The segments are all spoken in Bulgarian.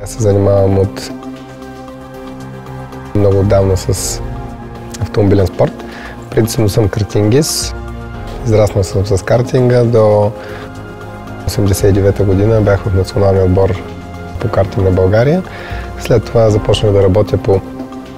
Аз се занимавам от много отдавна с автомобилен спорт. Преди съм картингист. Израснал съм с картинга до 1989 година. Бях в националния отбор по картинг на България. След това започнах да работя по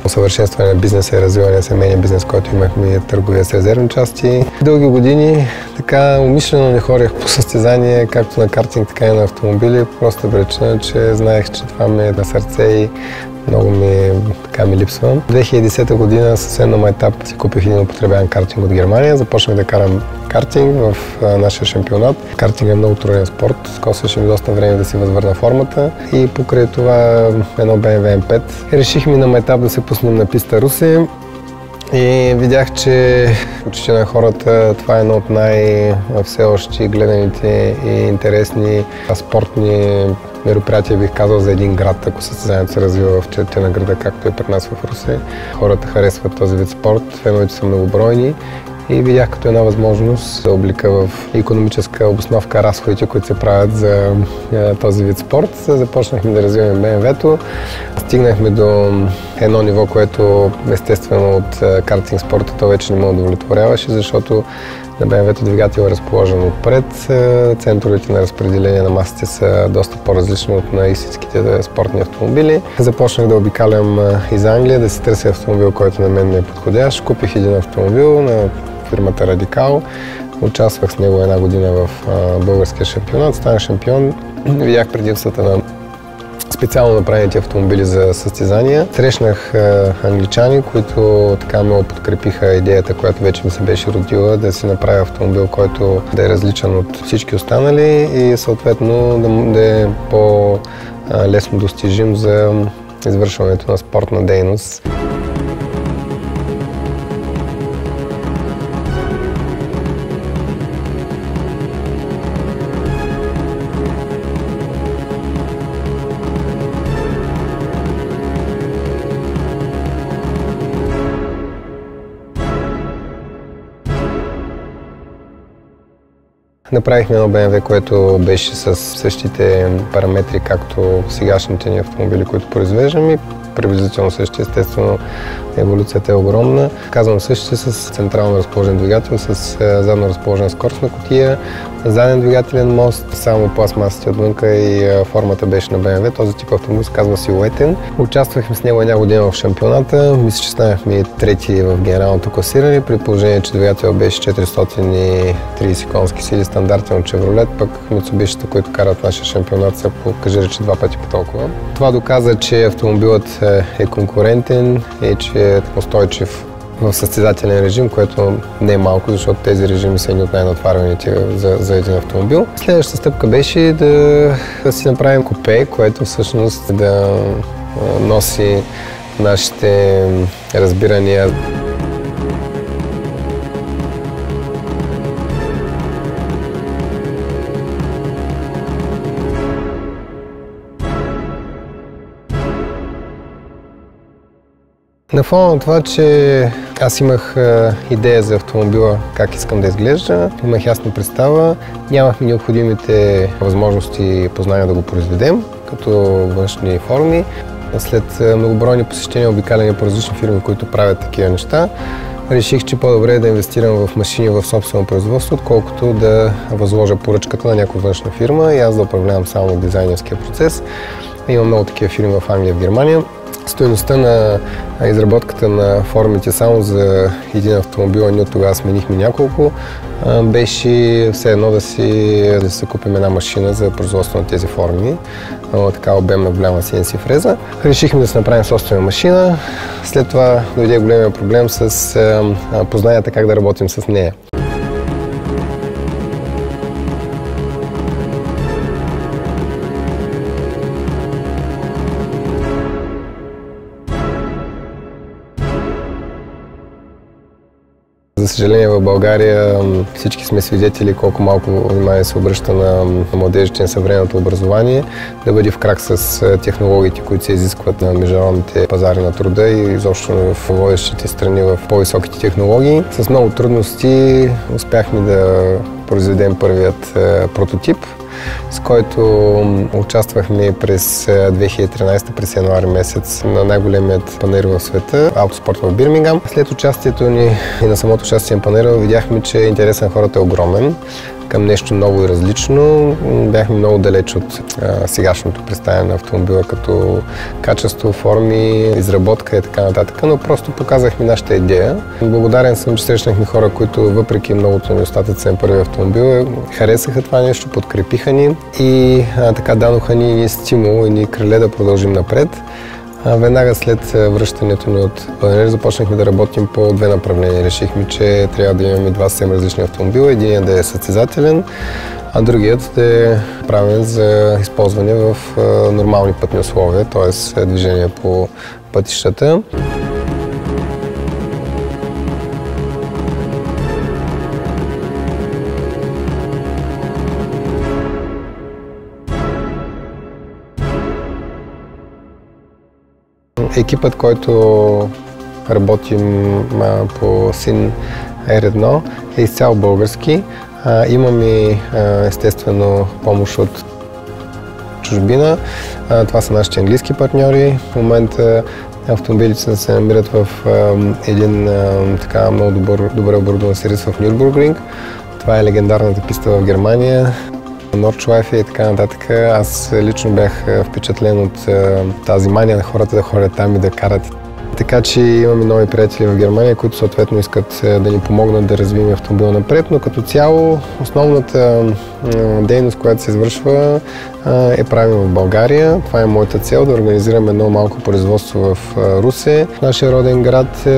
усъвършенстване на бизнеса и развиване на семейния бизнес, който имахме търговия с резервни части. Дълги години така умишлено не ходех по състезания, както на картинг, така и на автомобили. Просто причина, че знаех, че това ми е на сърце и много ми липсва. В 2010 година съвсем на мой етап си купих един употребяван картинг от Германия. Започнах да карам картинг в нашия шампионат. Картинг е много труден спорт. Костваше ми доста време да си възвърна формата и покрай това едно BMW M5. Решихме на мой етап да се пуснем на писта Русе. И видях, че в очите на хората това е едно от все още гледаните и интересни спортни мероприятия, бих казал, за един град, ако състезанието се развива в черта на града, както е при нас в Русе. Хората харесват този вид спорт, феновете са многобройни и видях като една възможност да облика в икономическа обосновка разходите, които се правят за този вид спорт. Започнахме да развиваме BMW-то. Стигнахме до едно ниво, което естествено от картинг спорта то вече не ме удовлетворяваше, защото на BMW-то двигател е разположен отпред. Центровете на разпределение на масите са доста по-различни от на истинските спортни автомобили. Започнах да обикалям из Англия, да си търся автомобил, който на мен ми е подходящ. Купих един автомобил на фирмата Радикал. Участвах с него една година в българския шампионат, станах шампион. Видях предимствата на специално направените автомобили за състезания. Срещнах англичани, които така много подкрепиха идеята, която вече ми се беше родила, да си направя автомобил, който да е различен от всички останали и съответно да е по-лесно достижим за извършването на спортна дейност. Направихме едно BMW, което беше с същите параметри, както сегашните ни автомобили, които произвеждаме. Приблизително същия, естествено еволюцията е огромна. Казвам същия с централно разположен двигател, с задно разположена скоростна кутия, заден двигателен мост, само пластмасите отвънка и формата беше на BMW. Този тип автомобил се казва силуетен. Участвахме с него една година в шампионата. Мисля, че станахме трети в генералното класиране, при положение, че двигател беше 430 конски сили, стандартен от Chevrolet, пък Mitsubishi, които карат нашия шампионат, са кажи рече 2 пъти по толкова. Това доказа, че автомобилът е конкурентен и че е устойчив в състезателен режим, което не е малко, защото тези режими са едни от най-натварваните за един автомобил. Следващата стъпка беше да си направим купе, което всъщност да носи нашите разбирания. На фона на това, че аз имах идея за автомобила, как искам да изглежда, имах ясна представа, нямахме необходимите възможности и познания да го произведем, като външни форми. След многобройни посещения, обикаляния по различни фирми, които правят такива неща, реших, че по-добре е да инвестирам в машини в собствено производство, отколкото да възложа поръчката на някоя външна фирма и аз да управлявам само дизайнерския процес. Има много такива фирми в Англия и в Германия. Стойността на изработката на формите само за един автомобил, а ние от тогава сменихме няколко, беше все едно да си купим една машина за производство на тези форми, така обемна голяма CNC фреза. Решихме да си направим собствена машина, след това дойде големия проблем с познанията как да работим с нея. За съжаление в България всички сме свидетели колко малко внимание се обръща на младежите на съвременното образование, да бъде в крак с технологиите, които се изискват на международните пазари на труда и изобщо в водещите страни в по-високите технологии. С много трудности успяхме да произведем първият прототип. с който участвахме през 2013, през януари месец на най-големият панаир в света, Автоспорт в Бирмингам. След участието ни и на самото участие на панаира видяхме, че интересът на хората е огромен към нещо ново и различно. Бяхме много далеч от сегашното представяне на автомобила като качество, форми, изработка и така нататък, но просто показахме нашата идея. Благодарен съм, че срещнахме хора, които въпреки многото недостатъци на първия автомобил, харесаха това нещо, подкрепиха ни и така дадоха ни стимул и ни криле да продължим напред. Веднага след връщането ни от панаир започнахме да работим по две направления. Решихме, че трябва да имаме два съвсем различни автомобила. Единият да е състезателен, а другият да е правен за използване в нормални пътни условия, т.е. движение по пътищата. Екипът, който работим по СИН R1 е изцяло български. Имаме естествено помощ от чужбина. Това са нашите английски партньори. В момента автомобилите се намират в един така много добре оборудван сервис в Нюрбургринг. Това е легендарната писта в Германия. Нордшлайф и така нататък. Аз лично бях впечатлен от тази мания на хората да ходят там и да карат. Така че имаме нови приятели в Германия, които съответно искат да ни помогнат да развием автомобила напред, но като цяло основната дейност, която се извършва, е правим в България. Това е моята цел, да организираме едно малко производство в Русе, в нашия роден град.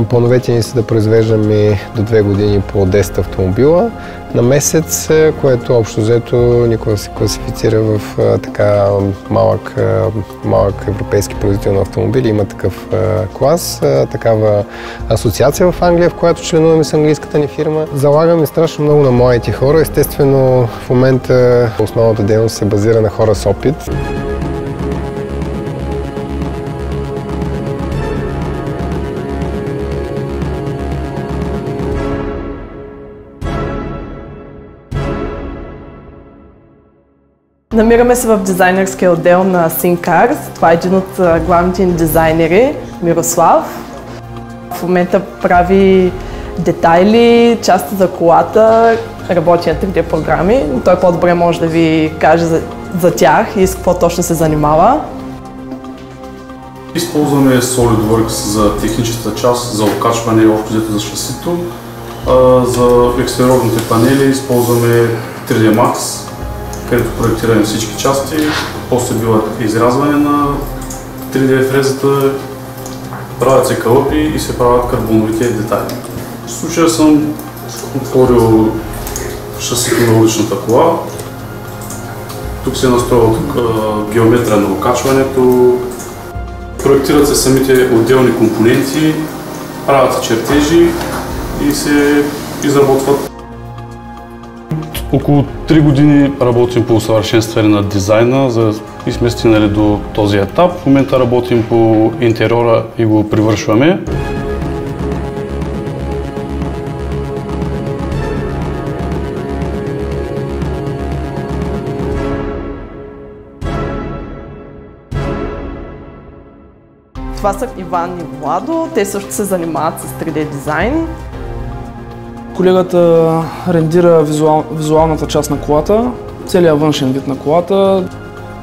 Плановете ни са да произвеждаме до 2 години по 10 автомобила на месец, което общо взето никога се класифицира в така малък европейски производител на автомобили. Има такъв клас, такава асоциация в Англия, в която членуваме с английската ни фирма. Залагаме страшно много на младите хора. Естествено, в момента основната дейност се базира на хора с опит. Намираме се в дизайнерския отдел на SynCars. Това е един от главните ни дизайнери, Мирослав. В момента прави детайли, части за колата, работи на 3D програми. Той по-добре може да ви каже за тях и с какво точно се занимава. Използваме SolidWorks за техническата част, за окачване и общо взето за шасито. За екстериорните панели използваме 3D Max, където проектираме всички части, после бива изрязване на 3D фрезата, правят се кълъпи и се правят карбоновите детайли. В случая съм отворил шасито на уличната кола. Тук се е настроила геометрия на окачването, проектират се самите отделни компоненти, правят се чертежи и се изработват. Около 3 години работим по усъвършенстване на дизайна и сме стигнали до този етап. В момента работим по интериора и го привършваме. Това са Иван и Владо. Те също се занимават с 3D дизайн. Колегата рендира визуалната част на колата, целият външен вид на колата,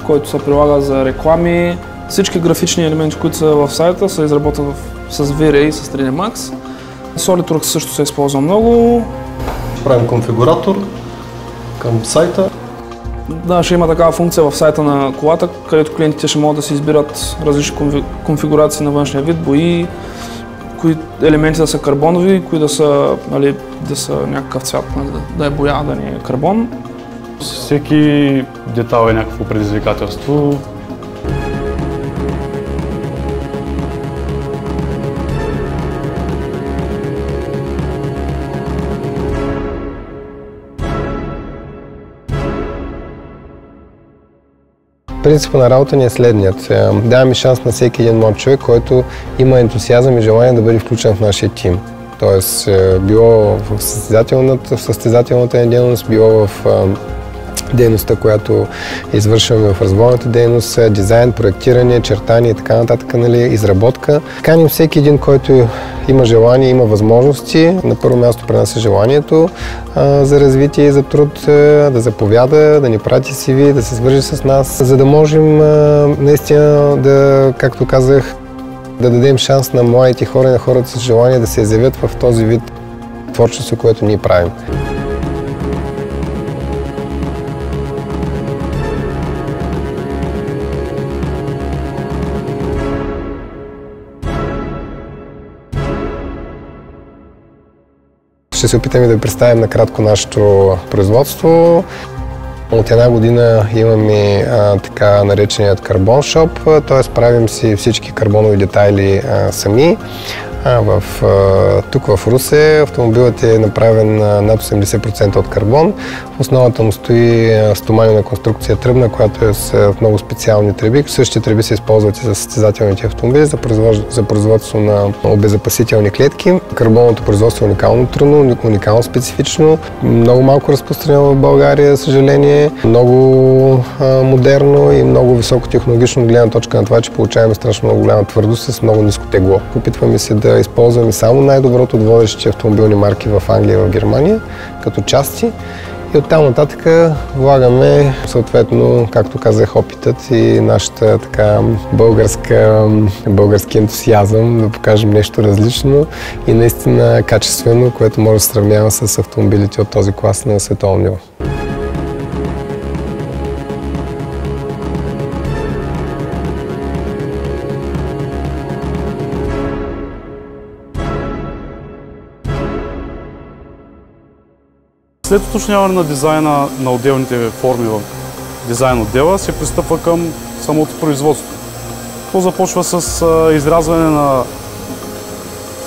който се прилага за реклами. Всички графични елементи, които са в сайта, се изработват с V-Ray и с 3D Max. SolidWorks също се използва много. Правим конфигуратор към сайта. Да, ще има такава функция в сайта на колата, където клиентите ще могат да си избират различни конфигурации на външния вид, бои, кои елементи да са карбонови, кои да са, да са някакъв цвят, да е боя, да не е карбон. Всеки детал е някакво предизвикателство. Принципът на работа ни е следният. Даваме шанс на всеки един млад човек, който има ентусиазъм и желание да бъде включен в нашия тим. Тоест, било в състезателната дейност, било в дейността, която извършваме в развойната дейност, дизайн, проектиране, чертание и така нататък, нали, изработка. Каним всеки един, който има желание, има възможности. На първо място при нас е желанието за развитие и за труд, да заповяда, да ни прати CV, да се свържи с нас, за да можем наистина да, както казах, да дадем шанс на младите хора и на хората с желание да се изявят в този вид творчество, което ние правим. Ще се опитаме да ви представим накратко нашето производство. От една година имаме така нареченият Carbon Shop, т.е. правим си всички карбонови детайли сами. Тук в Русе автомобилът е направен над 80% от карбон. В основата му стои стоманена конструкция тръбна, която е с много специални тръби. Същите тръби се използват и за състезателните автомобили, за производство на обезопасителни клетки. Карбоновото производство е уникално трудно, уникално специфично, много малко разпространено в България, за съжаление, много модерно и много високотехнологично от гледна точка на това, че получаваме страшно много голяма твърдост с много ниско тегло. Опитваме се да използваме само най-доброто от водещите автомобилни марки в Англия и в Германия като части. И оттам нататък влагаме съответно, както казах, опитът и нашата така български ентусиазъм да покажем нещо различно и наистина качествено, което може да се сравнява с автомобилите от този клас на световно ниво. След уточняване на дизайна на отделните форми в дизайн отдела се пристъпва към самото производство. То започва с изрязване на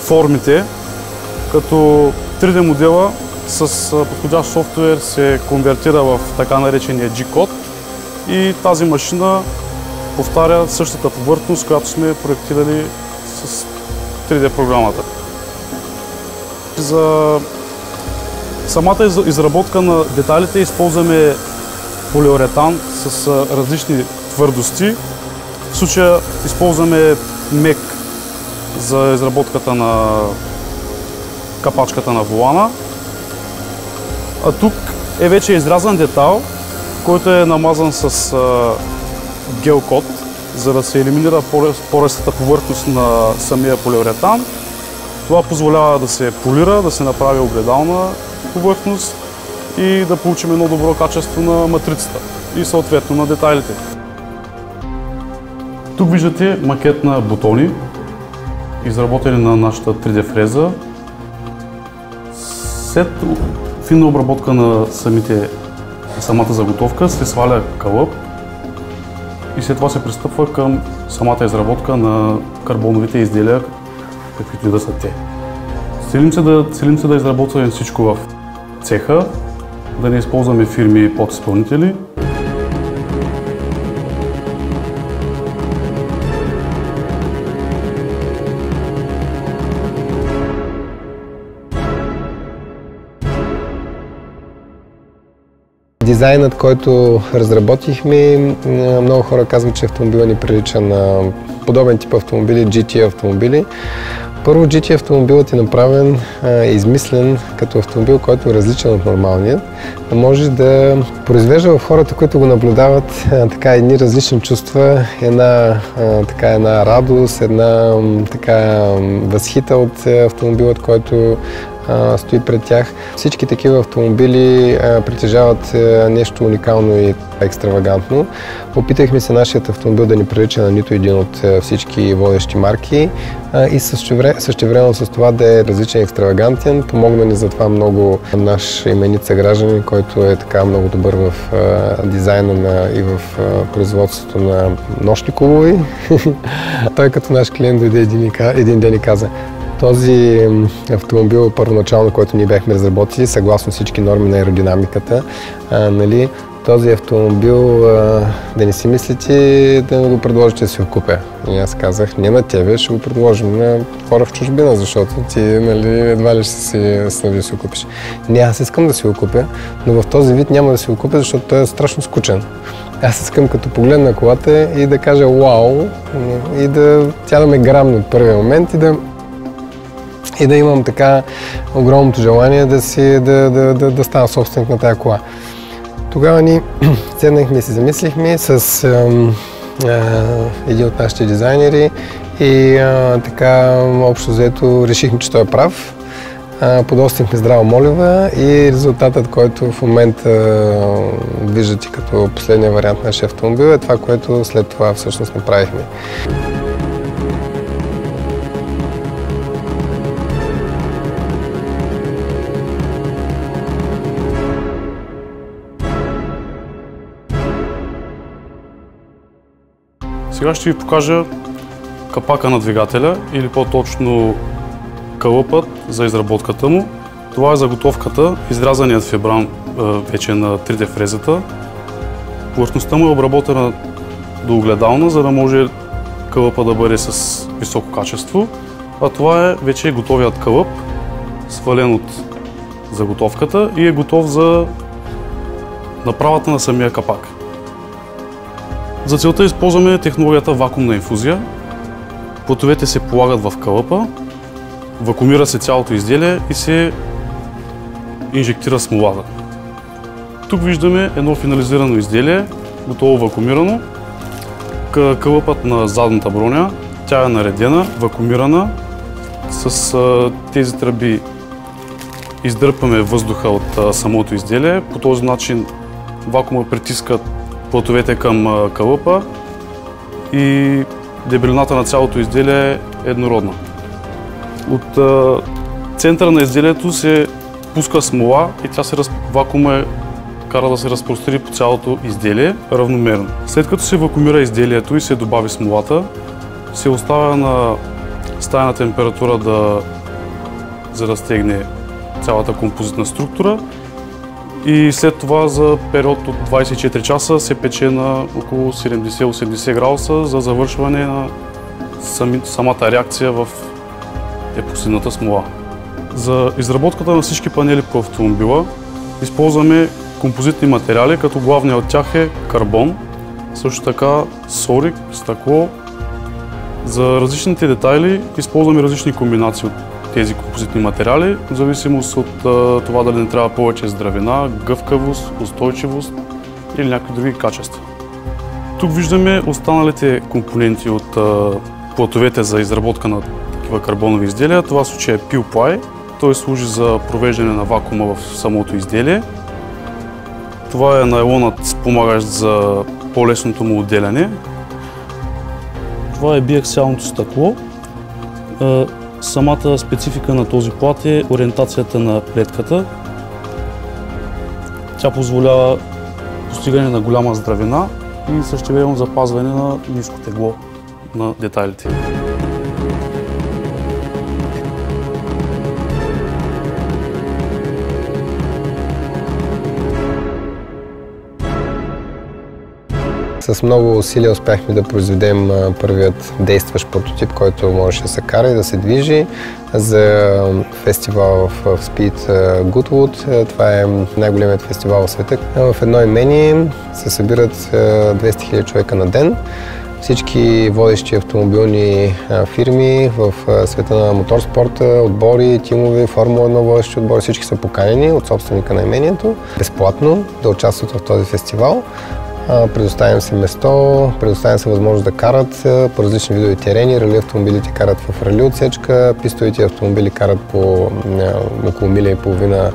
формите, като 3D модела с подходящ софтуер се конвертира в така наречения G-код и тази машина повтаря същата повърхност, която сме проектирали с 3D програмата. За самата изработка на детайлите използваме полиуретан с различни твърдости. В случая използваме мек за изработката на капачката на волана. А тук е вече изрязан детайл, който е намазан с гел-код, за да се елиминира порестата повърхност на самия полиуретан. Това позволява да се полира, да се направи огледална повърхност и да получим едно добро качество на матрицата и съответно на детайлите. Тук виждате макет на бутони, изработени на нашата 3D фреза. След финна обработка на самата заготовка се сваля кълъп и след това се пристъпва към самата изработка на карбоновите изделия, каквито и да са те. Целим се да изработваме всичко в цеха, да не използваме фирми и подизпълнители. Дизайнът, който разработихме, много хора казват, че автомобилът ни прилича на подобен тип автомобили, GT автомобили. Първо, GT автомобилът е направен и измислен като автомобил, който е различен от нормалния, да може да произвежда в хората, които го наблюдават, така едни различни чувства, една радост, една така възхита от автомобилът, който стои пред тях. Всички такива автомобили притежават нещо уникално и екстравагантно. Опитахме се нашият автомобил да ни прилича на нито един от всички водещи марки и същевременно с това да е различен и екстравагантен. Помогна ни за това много наш именит съгражданин, който е така много добър в дизайна и в производството на нощни клубове. Той като наш клиент дойде един ден и каза: този автомобил първоначално, който ние бяхме разработили, съгласно всички норми на аеродинамиката, този автомобил да не си мислите да ми го предложите да си го купя. И аз казах, не на тебе, ще го предложим на хора в чужбина, защото ти едва ли ще си го купиш. Не, аз искам да си го купя, но в този вид няма да си го купя, защото той е страшно скучен. Аз искам като погледна колата и да кажа вау, и тя да ме грабне от първия момент и да имам така огромното желание да стана собственик на тая кола. Тогава ни седнахме и се замислихме с един от нашите дизайнери и така общо взето решихме, че той е прав. Подостихме здрава молива и резултатът, който в момента виждате като последния вариант на нашия автомобил, е това, което след това всъщност направихме. Сега ще ви покажа капака на двигателя или по-точно кълъпът за изработката му. Това е заготовката, изрязаният фибран вече на 3D фрезата. Повърхността му е обработена до огледална, за да може кълъпа да бъде с високо качество. А това е вече готовият кълъп, свален от заготовката и е готов за направата на самия капак. За целта използваме технологията вакуумна инфузия. Плътовете се полагат в кълъпа, вакуумира се цялото изделие и се инжектира смолата. Тук виждаме едно финализирано изделие, готово вакуумирано. Кълъпът на задната броня, тя е наредена, вакуумирана. С тези тръби издърпваме въздуха от самото изделие. По този начин вакуума притиска плътовете към кълъпа и дебелината на цялото изделие е еднородна. От центъра на изделието се пуска смола и вакуума кара да се разпространи по цялото изделие равномерно. След като се вакуумира изделието и се добави смолата, се оставя на стайна температура за да стегне цялата композитна структура и след това за период от 24 часа се пече на около 70-80 градуса за завършване на самата реакция в епоксидната смола. За изработката на всички панели по автомобила използваме композитни материали, като главният от тях е карбон, също така сорик, стъкло. За различните детайли използваме различни комбинации от тези композитни материали, в зависимост от това дали не трябва повече здравина, гъвкавост, устойчивост или някакви други качества. Тук виждаме останалите компоненти от плътовете за изработка на такива карбонови изделия. Това в случая е peel ply. Той служи за провеждане на вакуума в самото изделие. Това е найлонът, спомагащ за по-лесното му отделяне. Това е биаксиалното стъкло. Самата специфика на този плат е ориентацията на плетката. Тя позволява постигане на голяма здравина и същевременно запазване на ниско тегло на детайлите. С много усилия успяхме да произведем първият действащ прототип, който можеше да се кара и да се движи за фестивал в Speed Goodwood. Това е най-големият фестивал в света. В едно имение се събират 200 000 човека на ден. Всички водещи автомобилни фирми в света на моторспорта, отбори, тимове, Формула 1 водещи отбори, всички са поканени от собственика на имението безплатно да участват в този фестивал. Предоставим се место, предоставим се възможност да карат по различни видове терени. Рали автомобилите карат в рали отсечка, пистовите автомобили карат по около миля и половина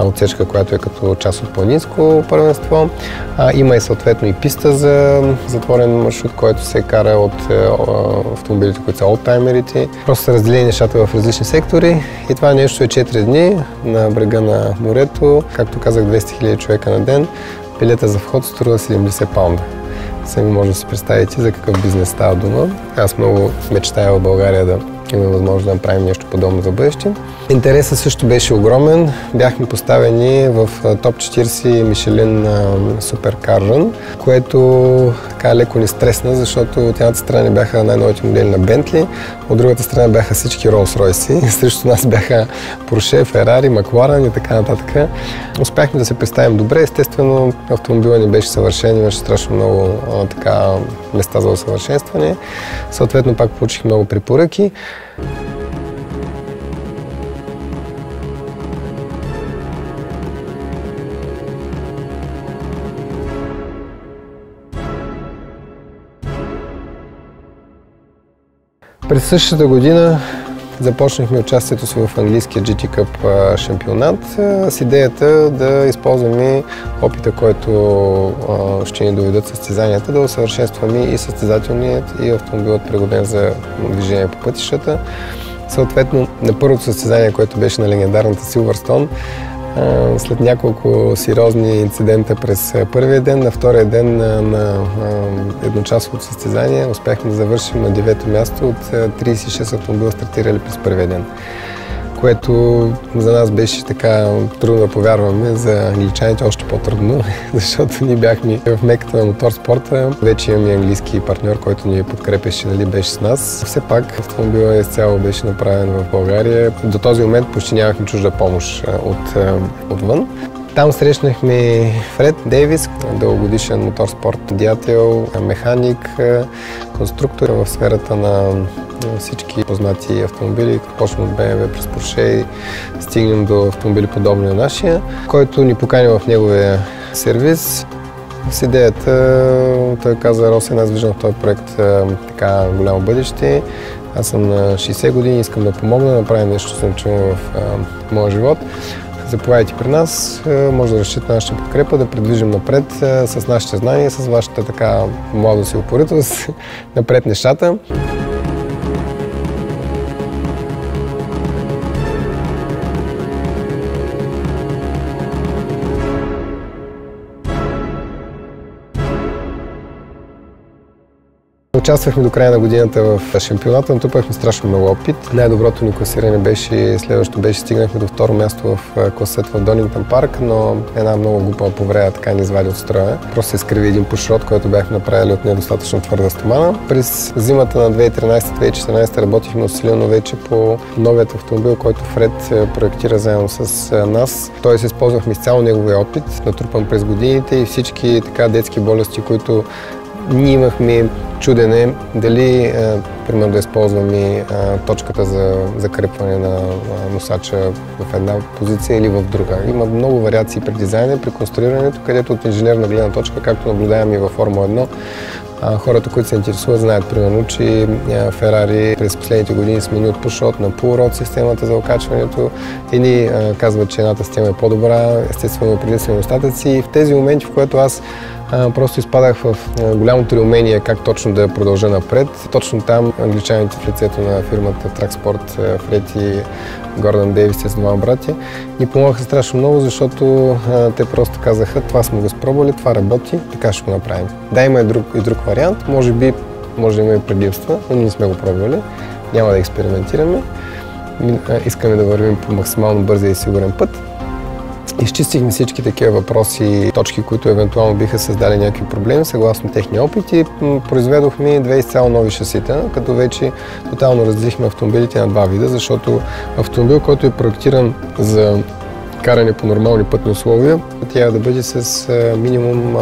отсечка, която е като част от планинско първенство. Има и съответно и писта за затворен маршрут, който се кара от автомобилите, които са олдтаймерите. Просто са разделени нещата в различни сектори и това нещо е 4 дни на брега на морето. Както казах, 200 000 човека на ден. Билета за вход струва 70 паунда. Сами може да си представите за какъв бизнес става дума. Аз много мечтая в България имаме възможност да направим нещо подобно за бъдеще. Интересът също беше огромен. Бяхме поставени в топ 40 Мишелин Суперкар Рън, което така леко ни стресна, защото от едната страна бяха най-новите модели на Бентли, от другата страна бяха всички Ролс-Ройси, срещу нас бяха Порше, Ферари, Макларен и така нататък. Успяхме да се представим добре, естествено автомобилът ни беше съвършен, имаше страшно много места за усъвършенстване. Съответно пак получих много препоръки. През същата година започнахме участието си в английския GT Cup шампионат с идеята да използваме опита, който ще ни доведат състезанията, да усъвършенстваме и състезателният и автомобилът пригоден за движение по пътищата. Съответно, на първото състезание, което беше на легендарната Силвърстоун, след няколко сериозни инцидента през първия ден, на втория ден на едночасовото състезание успяхме да завършим на 9-то място от 36 автомобила стартирали през първия ден, което за нас беше така трудно да повярваме, за англичаните още по-трудно, защото ние бяхме в меката на моторспорта. Вече имаме английски партньор, който ни подкрепеше, беше с нас. Все пак автомобилът изцяло беше направен в България. До този момент почти нямахме чужда помощ отвън. Там срещнахме Фред Дейвис, дългогодишен моторспорт деятел, механик, конструктор в сферата на всички познати автомобили, като почнем от BMW през Порше и стигнем до автомобили подобни на нашия, който ни покани в неговия сервис. С идеята той каза: Росен, аз виждам в този проект така голямо бъдеще. Аз съм на 60 години, искам да помогна, да направим нещо, съм чувал в моя живот. Заповядайте при нас, може да разчитате на нашата подкрепа, да придвижим напред с нашите знания, с вашата така младост и упоритост напред нещата. Участвахме до края на годината в шампионата, натрупахме страшно много опит. Най-доброто ни класиране беше, следващото беше, стигнахме до второ място в класът в Донингтън парк, но една много глупава повреда така ни извади от строя. Просто се изкриви един пушрот, който бяхме направили от недостатъчно твърда стомана. През зимата на 2013-2014 работихме усилено вече по новият автомобил, който Фред проектира заедно с нас. Той се използвахме изцяло неговия опит, натрупан през годините и всички така детски болести, които ние имахме чудене дали, примерно, да използваме точката за закрепване на носача в една позиция или в друга. Има много вариации при дизайна, при конструирането, където от инженерна гледна точка, както наблюдаваме и във Формула 1, хората, които се интересуват, знаят примерно, че Ферари през последните години смени от пушрот на пулрот системата за окачването. Едни казват, че едната система е по-добра, естествено преди са недостатъци. И в тези моменти, в които аз просто изпадах в голямото неумение как точно да продължа напред. Точно там англичаните в лицето на фирмата Тракспорт, Фред и Гордън Дейвис, с двама братя, ни помогнаха страшно много, защото те просто казаха: това сме го спробвали, това работи, така ще го направим. Да, има и друг вариант, може да има и предимства, но ние не сме го пробвали, няма да експериментираме. Искаме да вървим по максимално бързия и сигурен път. Изчистихме всички такива въпроси и точки, които евентуално биха създали някакви проблеми, съгласно техния опит, и произведохме две изцяло нови шасита, като вече тотално разделихме автомобилите на два вида, защото автомобил, който е проектиран за каране по нормални пътни условия, трябва да бъде с минимум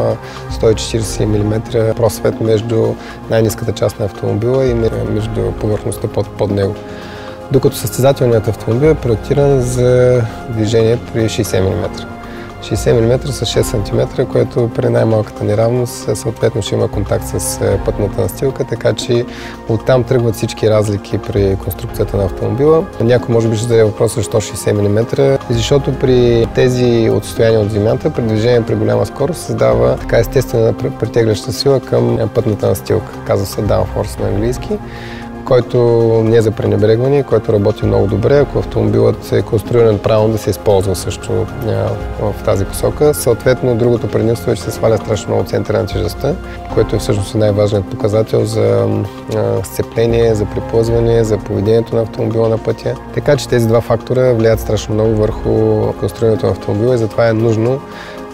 140 мм просвет между най-ниската част на автомобила и между повърхността под него. Докато състезателният автомобил е проектиран за движение при 60 мм. 60 мм с 6 см, което при най-малката неравност съответно ще има контакт с пътната настилка, така че оттам тръгват всички разлики при конструкцията на автомобила. Някой може би ще зададе въпроса защо 60 мм, защото при тези отстояния от земята, при движение при голяма скорост, създава така естествена притегляща сила към пътната настилка. Казва се downforce на английски, който не е за пренебрегване, който работи много добре, ако автомобилът е конструиран правилно да се използва също в тази посока. Съответно, другото предимство е, че се сваля страшно много центъра на тежестта, което е всъщност най-важният показател за сцепление, за приплъзване, за поведението на автомобила на пътя. Така че тези два фактора влияят страшно много върху конструирането на автомобила и затова е нужно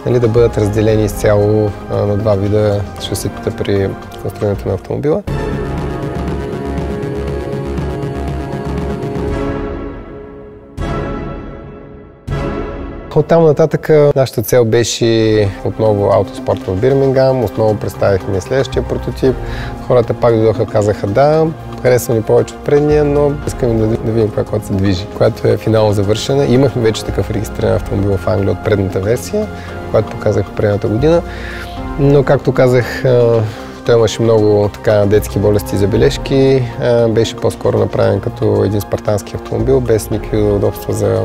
да бъдат разделени изцяло на два вида шаситата при конструирането на автомобила. Оттам нататък нашата цел беше отново автоспорт в Бирмингам, отново представихме следващия прототип. Хората пак дойдоха, казаха да, харесва ни повече от предния, но искаме да видим това, което се движи, която е финално завършена. Имахме вече такъв регистриран автомобил в Англия от предната версия, която показах предната година, но както казах, той имаше много детски болести и забележки. Беше по-скоро направен като един спартански автомобил, без никакви удобства за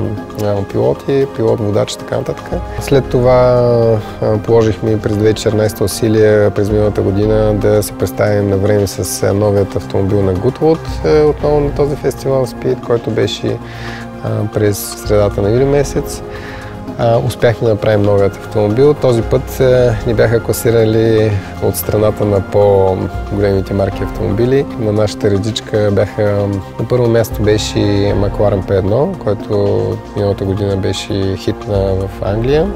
пилоти, пилот-водач и така нататък. След това положихме през 2014 усилия през миналата година да се представим на време с новият автомобил на Goodwood, отново на този фестивал Speed, който беше през средата на юли месец. Успяхме да направим новият автомобил. Този път ни бяха класирали от страната на по-големите марки автомобили. На нашата редичка бяха... На първо място беше McLaren P1, който миналата година беше хит в Англия.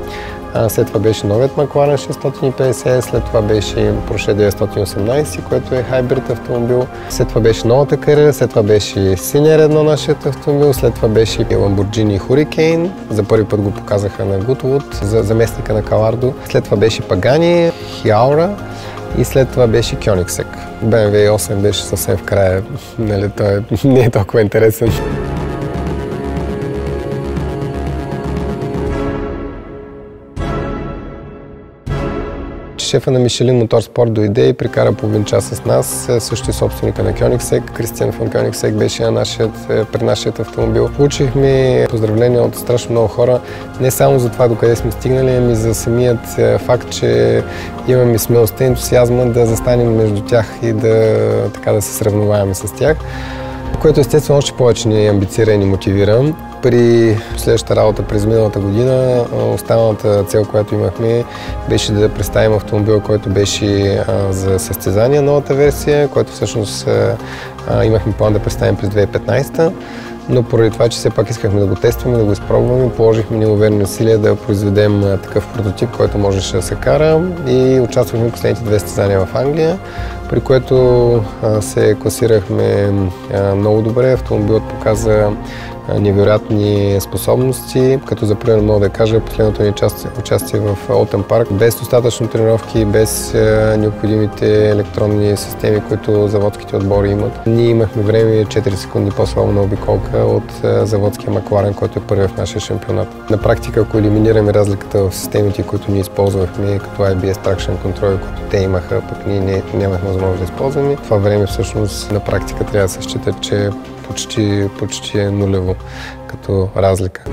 След това беше новият McLaren 650, след това беше Porsche 918, което е хайбрид автомобил. След това беше новата Carrera, след това беше Senior 1 нашият автомобил, след това беше Lamborghini Hurricane, за първи път го показаха на Goodwood, за заместника на Gallardo. След това беше Pagani, Hyaura и след това беше Koenigsegg. BMW 8 беше съвсем в края, той не е толкова интересен. Шефа на Michelin Motorsport дойде и прекара половин час с нас, също и собственика на Koenigsegg. Кристиан фон Koenigsegg беше при нашият автомобил. Получихме поздравления от страшно много хора, не само за това докъде сме стигнали, ами за самият факт, че имаме смелостта и ентусиазма да застанем между тях и да се сравняваме с тях, което естествено още повече ни амбицира и ни мотивира. При следващата работа през миналата година, останалата цел, която имахме, беше да представим автомобил, който беше за състезание, новата версия, който всъщност имахме план да представим през 2015. Но поради това, че все пак искахме да го тестваме, да го изпробваме, положихме неимоверни усилия да произведем такъв прототип, който можеше да се кара и участвахме в последните две състезания в Англия, при което се класирахме много добре. Автомобилът показа невероятни способности, като за пример мога да кажа последното ни участие в Oulton Park, без достатъчно тренировки, без необходимите електронни системи, които заводските отбори имат. Ние имахме време 4 секунди по-слабо обиколка от заводския McLaren, който е първи в нашия шампионат. На практика, ако елиминираме разликата в системите, които ние използвахме, като IBS Traction Control, които те имаха, пък ние нямахме възможност да използваме, това време всъщност на практика трябва да се счита, че почти е нулево като разлика.